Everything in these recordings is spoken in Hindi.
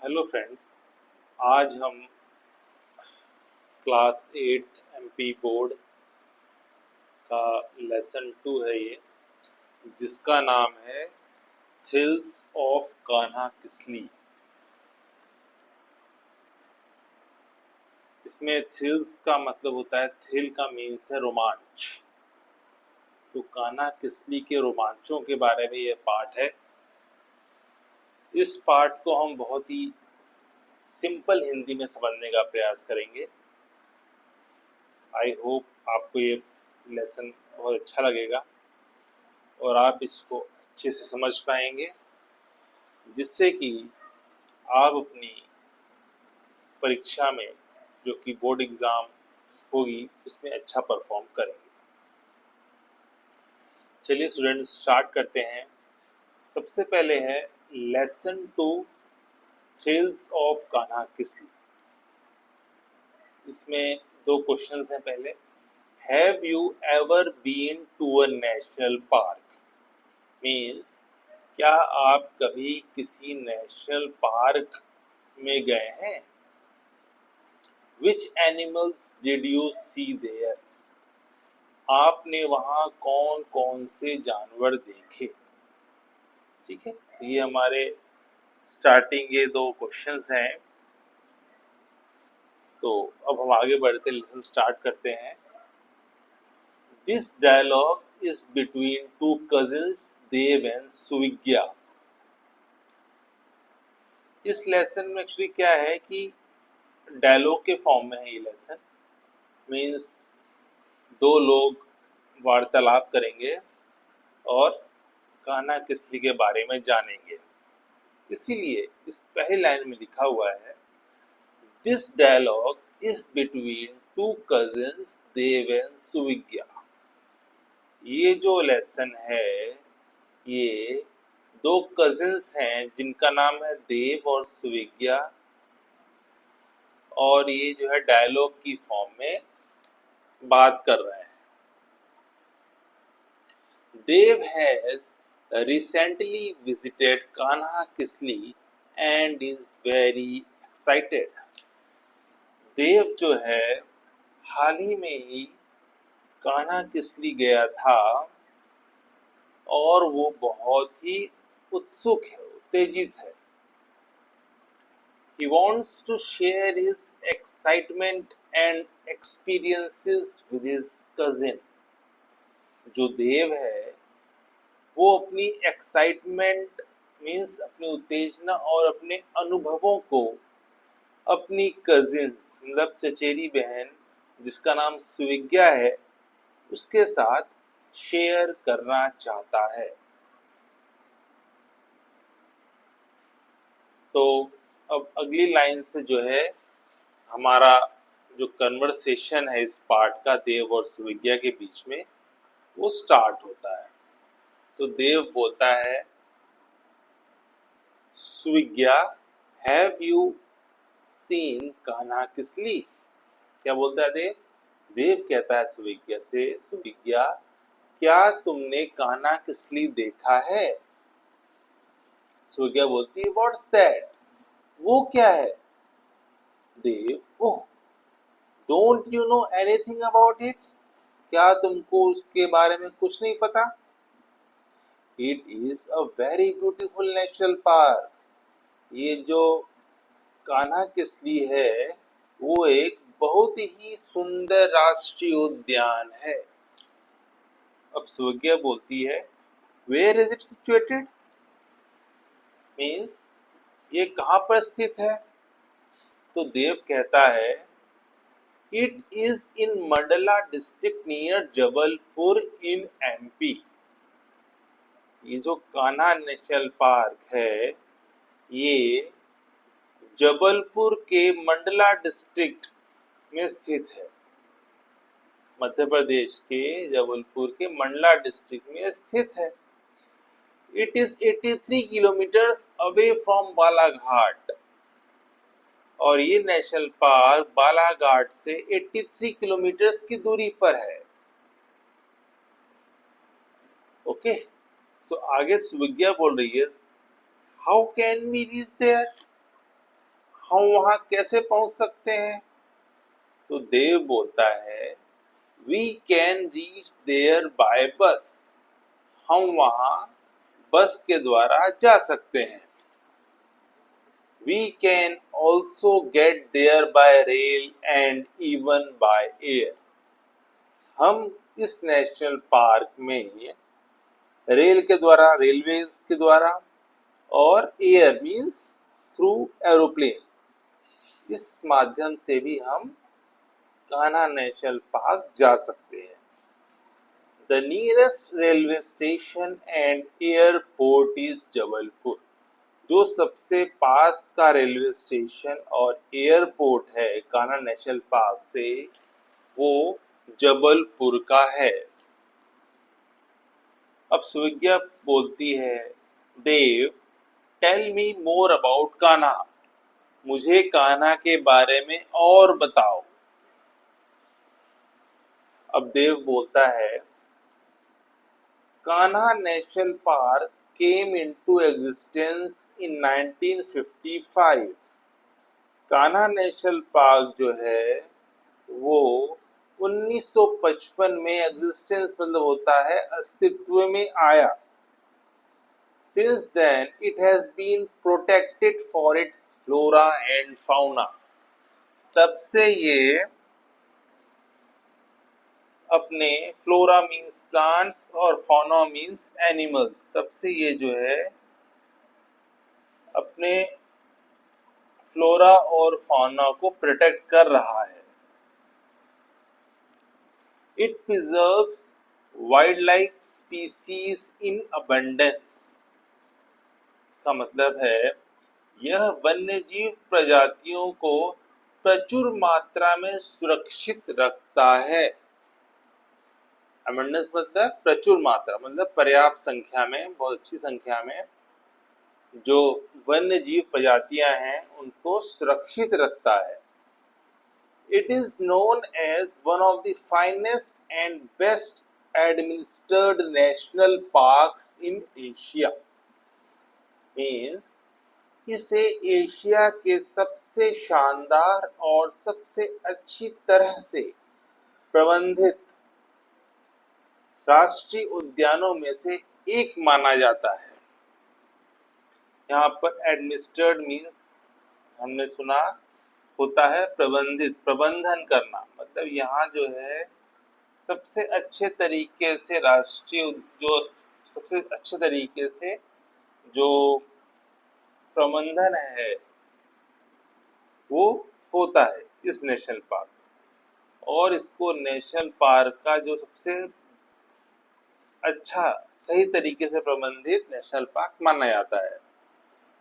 Hello friends. आज हम क्लास 8th एमपी बोर्ड का लेसन 2 है ये, जिसका नाम है थ्रिल्स ऑफ कान्हा किसली। इसमें थ्रिल्स का मतलब होता है, थ्रिल का मीन्स है रोमांच। तो कान्हा किसली के रोमांचों के बारे में ये पाठ है। इस पाठ को हम बहुत ही सिंपल हिंदी में समझने का प्रयास करेंगे। आई होप आपको ये लेसन बहुत अच्छा लगेगा और आप इसको अच्छे से समझ पाएंगे, जिससे कि आप अपनी परीक्षा में, जो कि बोर्ड एग्ज़ाम होगी, उसमें अच्छा परफॉर्म करेंगे। चलिए स्टूडेंट स्टार्ट करते हैं। सबसे पहले है lesson 2 thrills of Kanha Kisli. इसमें दो क्वेश्चंस हैं। पहले, have you ever been to a national park, means क्या आप कभी किसी नेशनल पार्क में गए हैं। Which animals did you see there? आपने वहां कौन कौन से जानवर देखे। ठीक है, तो ये हमारे स्टार्टिंग ये दो क्वेश्चंस हैं। तो अब हम आगे बढ़ते लेसन स्टार्ट करते हैं। This dialogue is between two cousins Dev and Suvigya. इस लेसन में एक्चुअली क्या है कि डायलॉग के फॉर्म में है ये लेसन। मीन्स दो लोग वार्तालाप करेंगे और कान्हा किसली के बारे में जानेंगे। इसीलिए इस पहली लाइन में लिखा हुआ है, this dialogue is between two cousins Dev and Suvigya. ये जो लेसन है, ये दो कजिन्स हैं जिनका नाम है देव और सुविज्ञा, और ये जो है डायलॉग की फॉर्म में बात कर रहे हैं। Dev has recently visited Kanha Kisli and is very excited. Dev जो है हाल ही में ही कान्हा किसली गया था और वो बहुत ही उत्सुक है, उत्तेजित है। He wants to share his excitement and experiences with his cousin. जो देव है वो अपनी एक्साइटमेंट मीन्स अपनी उत्तेजना और अपने अनुभवों को अपनी कजिन्स मतलब चचेरी बहन जिसका नाम सुविज्ञा है उसके साथ शेयर करना चाहता है। तो अब अगली लाइन से जो है हमारा जो कन्वर्सेशन है इस पार्ट का देव और सुविज्ञा के बीच में, वो स्टार्ट होता है। तो देव बोलता है, Suvigya have you seen Kanha Kisli. क्या बोलता है देव? देव कहता है सुविज्ञा से, सुविज्ञा क्या तुमने कान्हा किसली देखा है। सुविज्ञा बोलती है, व्हाट्स दैट, वो क्या है। Dev, oh, don't you know anything about it, क्या तुमको उसके बारे में कुछ नहीं पता। It is a very beautiful national park, ये जो कान्हा किसली है वो एक बहुत ही सुंदर राष्ट्रीय उद्यान है। अब सुविज्ञा बोलती है, where is it situated, means ये कहाँ पर स्थित है। तो देव कहता है, it is in Mandla district near Jabalpur in MP. ये जो कान्हा नेशनल पार्क है ये जबलपुर के मंडला डिस्ट्रिक्ट में स्थित है। मध्य प्रदेश के जबलपुर के मंडला डिस्ट्रिक्ट में स्थित है। It is 83 kilometres away from Balaghat, और ये नेशनल पार्क बालाघाट से 83 किलोमीटर्स की दूरी पर है। ओके, सो आगे सुविज्ञा बोल रही है, how can we reach there, हम वहां कैसे पहुंच सकते हैं? तो देव बोलता है we can reach there by bus. हम वहां बस के द्वारा जा सकते हैं। We can also get there by rail and even by air. हम इस नेशनल पार्क में रेल के द्वारा, रेलवेज के द्वारा और एयर मीन्स थ्रू एरोप्लेन, इस माध्यम से भी हम कान्हा नेशनल पार्क जा सकते हैं। The nearest railway station and airport is Jabalpur. जो सबसे पास का रेलवे स्टेशन और एयरपोर्ट है कान्हा नेशनल पार्क से, वो जबलपुर का है। अब सुविज्ञा बोलती है Dev tell me more about Kanha. मुझे कान्हा के बारे में और बताओ। अब देव बोलता है Kanha national park came into existence in 1955। Kanha national park जो है वो 1955 में एग्जिस्टेंस मतलब होता है अस्तित्व में आया। Since then it has been protected for its flora and fauna। तब से ये अपने फ्लोरा मीन्स प्लांट्स और फौना मीन्स एनिमल्स, तब से ये जो है अपने फ्लोरा और फौना को प्रोटेक्ट कर रहा है। It preserves wild life species in abundance. इसका मतलब है यह वन्यजीव प्रजातियों को प्रचुर मात्रा में सुरक्षित रखता है। अबंडेंस मतलब प्रचुर मात्रा, मतलब पर्याप्त संख्या में, बहुत अच्छी संख्या में जो वन्य जीव प्रजातियां हैं उनको सुरक्षित रखता है। It is known as one of the finest and best administered national parks in Asia। Means इसे एशिया के सबसे शानदार और सबसे अच्छी तरह से प्रबंधित राष्ट्रीय उद्यानों में से एक माना जाता है। यहाँ पर एडमिनिस्ट्रेड मीन्स हमने सुना होता है प्रबंधित, प्रबंधन करना, मतलब यहाँ जो है सबसे अच्छे तरीके से राष्ट्रीय, जो सबसे अच्छे तरीके से जो प्रबंधन है वो होता है इस नेशनल पार्क। और इसको नेशनल पार्क का जो सबसे अच्छा सही तरीके से प्रबंधित नेशनल पार्क माना जाता है।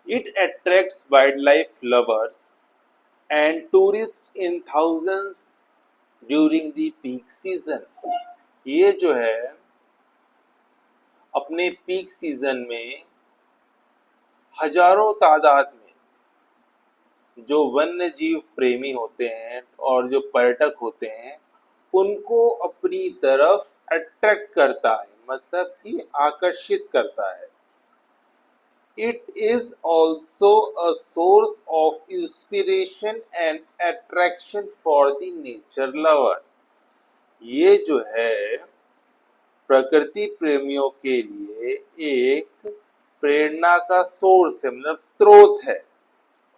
It attracts wildlife lovers and tourists in thousands during the peak season। ये जो है अपने पीक सीजन में हजारों तादाद में जो वन्य जीव प्रेमी होते हैं और जो पर्यटक होते हैं उनको अपनी तरफ अट्रैक्ट करता है, मतलब कि आकर्षित करता है। It is also a source of inspiration and attraction for the nature lovers। ये जो है प्रकृति प्रेमियों के लिए एक प्रेरणा का सोर्स है, मतलब स्रोत है।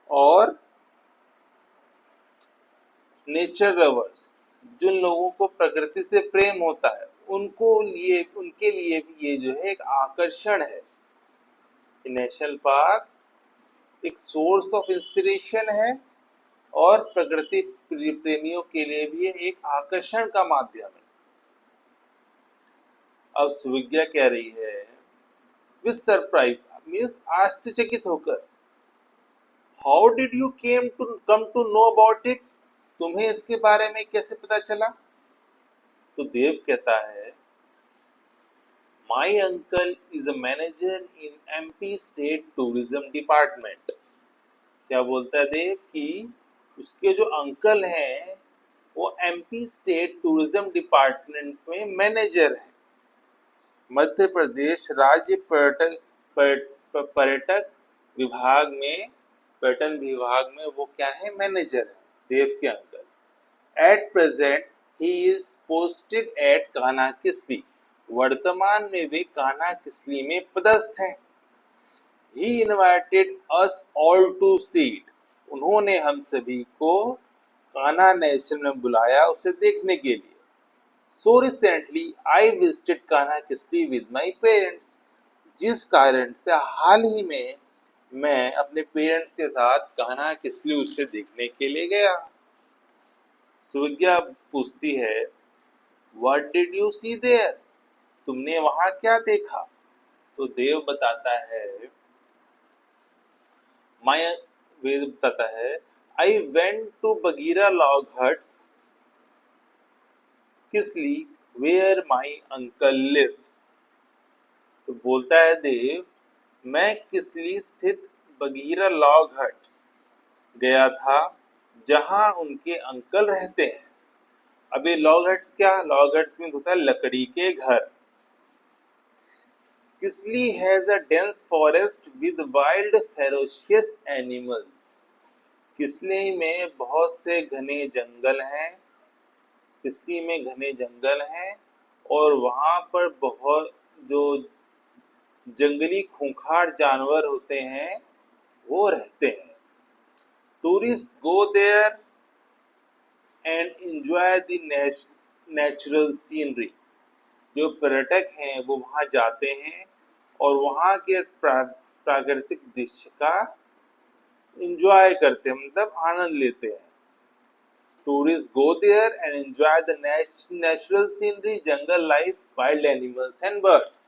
और नेचर लवर्स, जिन लोगों को प्रकृति से प्रेम होता है उनके लिए भी ये जो है एक आकर्षण है। नेशनल पार्क एक सोर्स ऑफ इंस्पिरेशन है और प्रकृति प्रेमियों के लिए भी एक आकर्षण का माध्यम है। अब सुविज्ञा कह रही है विद सरप्राइज मीन्स आश्चर्यचकित होकर, how did you come to know about it. तुम्हें इसके बारे में कैसे पता चला? तो देव कहता है My uncle is a manager in MP State Tourism Department। क्या बोलता है देव कि उसके जो अंकल हैं वो MP स्टेट टूरिज्म डिपार्टमेंट में मैनेजर हैं। मध्य प्रदेश राज्य पर्यटक विभाग में पर्यटन विभाग में वो क्या है, मैनेजर है, देव के uncle. At present he is posted at Kanha Kisli, वर्तमान में वे कान्हा किसली में पदस्थ हैं। He invited us all to see it, उन्होंने हम सभी को कान्हा नेशनल में बुलाया उसे देखने के लिए। So recently I visited Kanha Kisli with my parents, जिस कारण से हाल ही में मैं अपने पेरेंट्स के साथ कान्हा किसली उसे देखने के लिए गया। सुविज्ञा पूछती है What did you see there, तुमने वहां क्या देखा। तो देव बताता है वेद बताता है I went to Bagheera log huts Kisli where my uncle lives। तो बोलता है देव, मैं किसली स्थित बगीरा लॉग हट्स गया था जहां उनके अंकल रहते हैं। अब ये लॉग हट्स क्या, लॉग हट्स में होता है लकड़ी के घर। Kisli has a dense forest with wild ferocious animals, Kisli में बहुत से घने जंगल हैं, किसली में घने जंगल हैं और वहां पर बहुत जो जंगली खूंखार जानवर होते हैं वो रहते हैं। Tourist go there and enjoy the natural scenery, जो पर्यटक हैं वो वहां जाते हैं और वहां के प्राकृतिक दृश्य का एंजॉय करते हैं, मतलब आनंद लेते हैं। Tourist go there and enjoy the natural scenery, jungle life, wild animals and birds.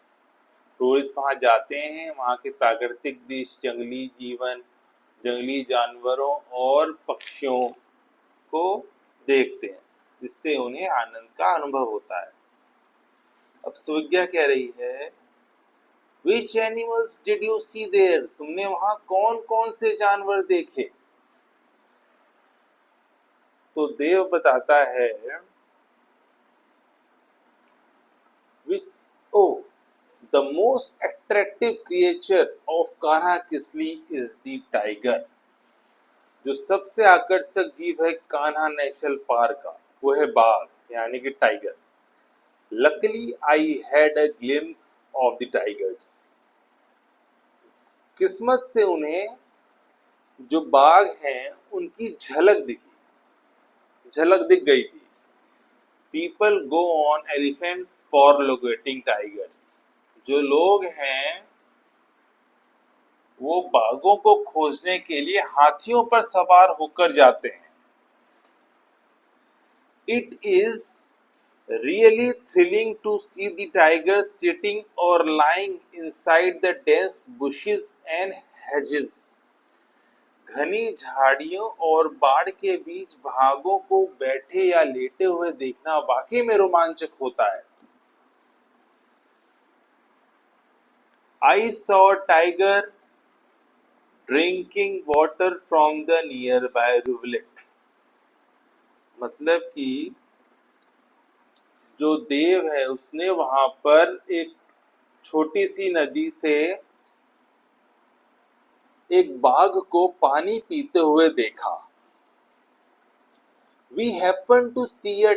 Tourist वहां जाते हैं, वहां के प्राकृतिक दृश्य, जंगली जीवन, जंगली जानवरों और पक्षियों को देखते हैं, जिससे उन्हें आनंद का अनुभव होता है। अब सुविज्ञा कह रही है Which animals did you see there, तुमने वहां कौन कौन से जानवर देखे। तो देव बताता है The most attractive creature of Kanha Kisli is the tiger, जो सबसे आकर्षक जीव है कान्हा नेशनल पार्क का वो है बाघ यानी कि tiger. Luckily I had a glimpse of the tigers, किस्मत से उन्हें जो बाघ हैं उनकी झलक दिख गई थी। People go on elephants for locating tigers, जो लोग हैं वो बाघों को खोजने के लिए हाथियों पर सवार होकर जाते हैं। It is really thrilling to see the tigers sitting or lying inside the dense bushes and hedges, घनी झाड़ियों और बाड़ के बीच बाघों को बैठे या लेटे हुए देखना वाकई में रोमांचक होता है। I saw a tiger drinking water from the nearby rivulet, मतलब कि जो देव है उसने वहां पर एक छोटी सी नदी से एक बाघ को पानी पीते हुए देखा। We happened to see a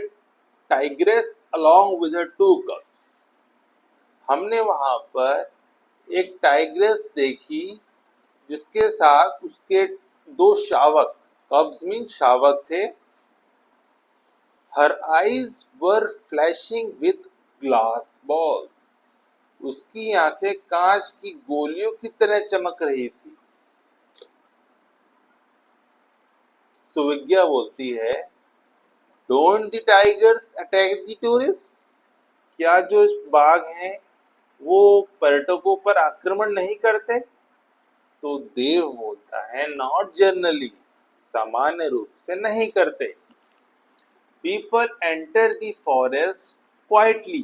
tigress along with her 2 cubs, हमने वहां पर एक टाइग्रेस देखी जिसके साथ उसके 2 शावक, cubs मीन शावक थे। Her eyes were flashing with glass balls, उसकी आंखें कांच की गोलियों की तरह चमक रही थी। सुविज्ञा बोलती है Don't the tigers attack the tourists, क्या जो बाघ हैं वो पर्यटकों पर आक्रमण नहीं करते। तो देव बोलता है Not generally, सामान्य रूप से नहीं करते। People enter the forest quietly,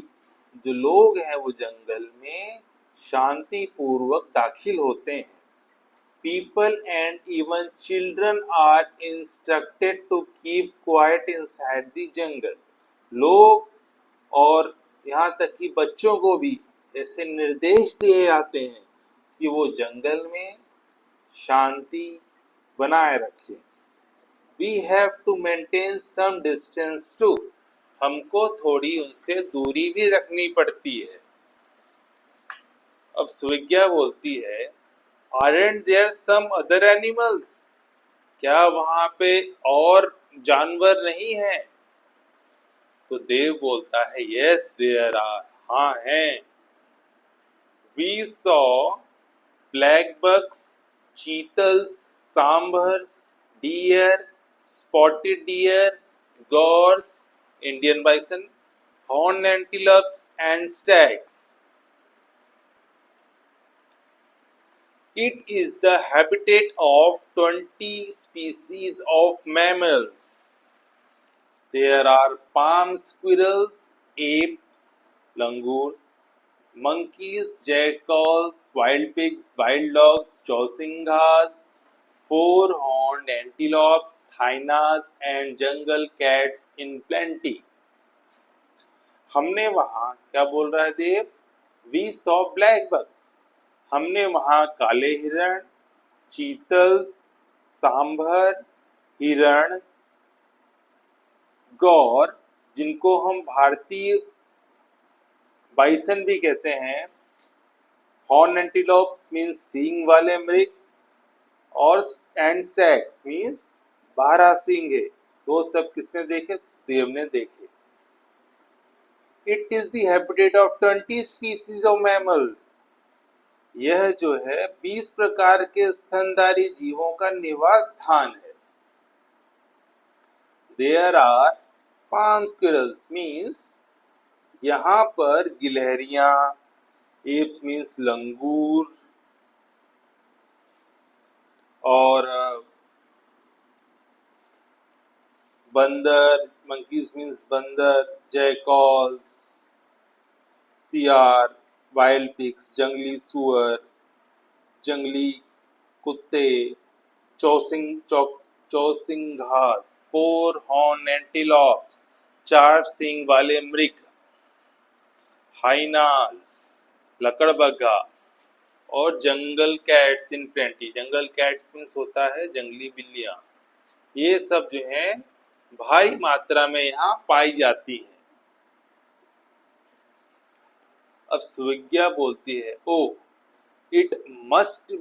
जो लोग हैं वो जंगल में शांति पूर्वक दाखिल होते हैं। People and even children are instructed to keep quiet inside the jungle, लोग और यहाँ तक कि बच्चों को भी ऐसे निर्देश दिए जाते हैं कि वो जंगल में शांति बनाए रखें। We have to maintain some distance too. हमको थोड़ी उनसे दूरी भी रखनी पड़ती है। अब सुविज्ञा बोलती है, Aren't there some other animals? क्या वहां पे और जानवर नहीं है? तो देव बोलता है, Yes, there are. हाँ हैं। We saw black bucks, cheetals, sambars, deer, spotted deer, gores, Indian bison, horned antelopes, and stags. It is the habitat of 20 species of mammals. There are palm squirrels, apes, langurs, monkeys, jackals, wild pigs, wild dogs, chausinghas, four-horned antelopes, hyenas, and jungle cats in plenty. हमने वहाँ क्या बोल रहा है देव? We saw black bucks. हमने वहाँ काले हिरण, चीतल्स, सांभर, हिरण, गौर, जिनको हम भारतीय बाइसन भी कहते हैं, हॉर्न एंटीलोप्स मीन्स सींग वाले मृग, और एंड स्टैग्स मीन्स बारहसींगे। वो सब किसने देखे? देव ने देखे। It is the habitat of 20 species of mammals. यह जो है 20 प्रकार के स्तनधारी जीवों का निवास स्थान है। There are palm squirrels means यहाँ पर गिलहरियां, apes means लंगूर, और बंदर, monkeys means बंदर, jackals, सियार, वाइल्ड पिग्स, जंगली सुअर, जंगली कुत्ते, चौसिंघास, फोर हॉर्न एंटीलोप्स, चार सींग वाले मृग, हाइनास, लकड़बग्गा, और jungle cats in plenty. Jungle cats means होता है जंगली बिल्लियां। ये सब जो है भारी मात्रा में यहाँ पाई जाती है। अब सुविज्ञा बोलती है, oh it must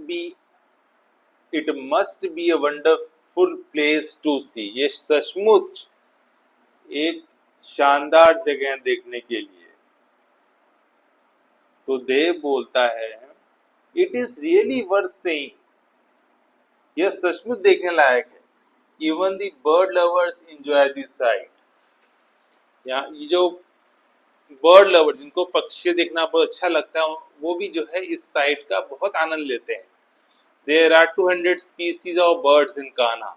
be a wonderful place to see. ये सचमुच एक शानदार जगह देखने के लिए। तो देव बोलता है, it is really worth seeing. यह सचमुच देखने लायक है। Even the bird lovers enjoy this site. यहाँ ये जो बर्ड लवर, जिनको पक्षी देखना बहुत अच्छा लगता है, वो भी जो है इस साइट का बहुत आनंद लेते हैं। There are 200 species of birds in Kanha.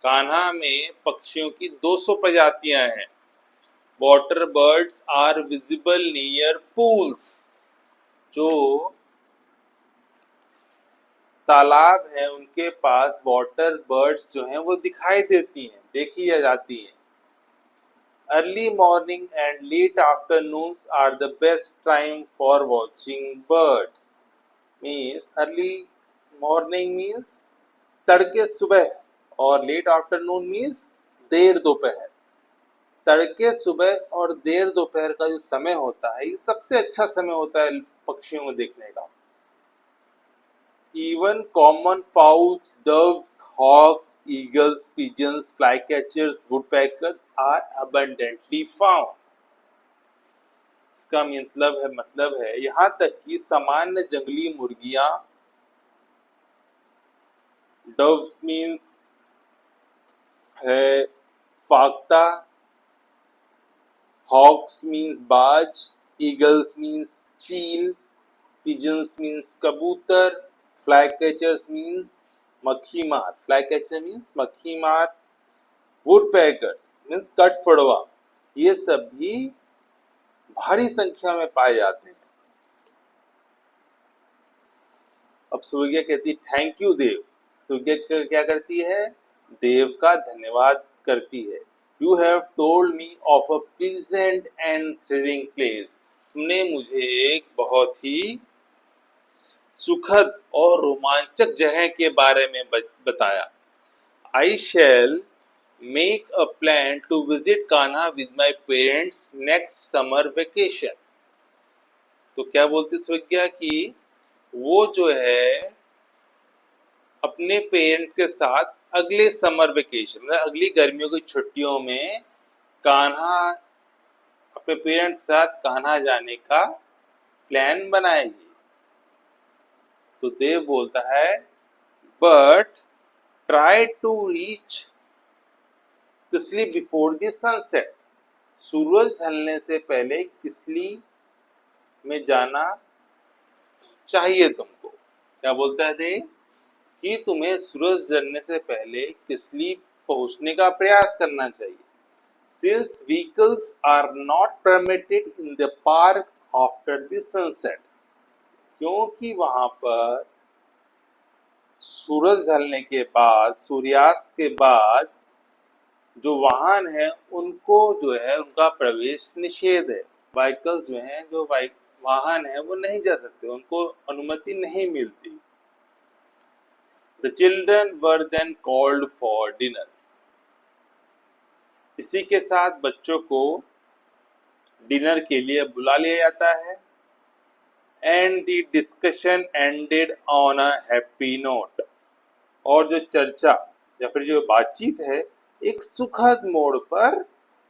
Kanha में पक्षियों की 200 प्रजातियां हैं। Water birds are visible near pools। जो तालाब है उनके पास वाटर बर्ड्स जो हैं वो दिखाई देती हैं, देखी जाती हैं। Early morning and late afternoons are the best time for watching birds। Means early morning means तड़के सुबह, और लेट आफ्टरनून मीन्स देर दोपहर। तड़के सुबह और देर दोपहर का जो समय होता है, ये सबसे अच्छा समय होता है पक्षियों को देखने का। Even common fowls, doves, hawks, eagles, pigeons, flycatchers, woodpeckers are abundantly found। इसका मतलब है यहाँ तक कि सामान्य जंगली मुर्गियां, doves means है फाख्ता, hawks means बाज, eagles means चील, pigeons means कबूतर, flycatchers means मक्खी मार। flycatcher means मक्खी मार, woodpeckers means कठफोड़वा। ये सब भी भारी संख्या में पाए जाते हैं। अब सुविज्ञा कहती है, थैंक यू देव। सुविज्ञा क्या करती है? देव का धन्यवाद करती है। You have told me of a pleasant and thrilling place। तुमने मुझे एक बहुत ही सुखद और रोमांचक जगह के बारे में बताया। I shall make a plan to visit Kanha with my parents next summer vacation. तो क्या बोलती स्विज्ञा कि वो जो है अपने पेरेंट के साथ अगले समर वेकेशन मतलब अगली गर्मियों की छुट्टियों में कान्हा अपने पेरेंट के साथ कान्हा जाने का प्लान बनाएगी। तो देव बोलता है but try to reach Kisli before the sunset. सूरज ढलने से पहले किसली में जाना चाहिए तुमको। क्या बोलता है देव कि तुम्हें सूरज ढलने से पहले किसली पहुंचने का प्रयास करना चाहिए। Since vehicles are not permitted in the park after the sunset, क्योंकि वहां पर सूरज ढलने के बाद सूर्यास्त के बाद जो वाहन है उनको जो है उनका प्रवेश निषेध है। व्हीकल्स जो हैं जो वाहन है वो नहीं जा सकते, उनको अनुमति नहीं मिलती। The children were then called for dinner. इसी के साथ बच्चों को डिनर के लिए बुला लिया जाता है। And the discussion ended on a happy note. और जो चर्चा या फिर जो बातचीत है एक सुखद मोड़ पर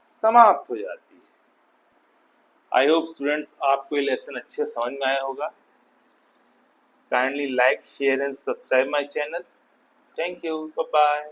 समाप्त हो जाती है। आई होप स्टूडेंट्स आपको ये लेसन अच्छे समझ में आया होगा। Kindly like, share and subscribe my channel. Thank you, bye bye.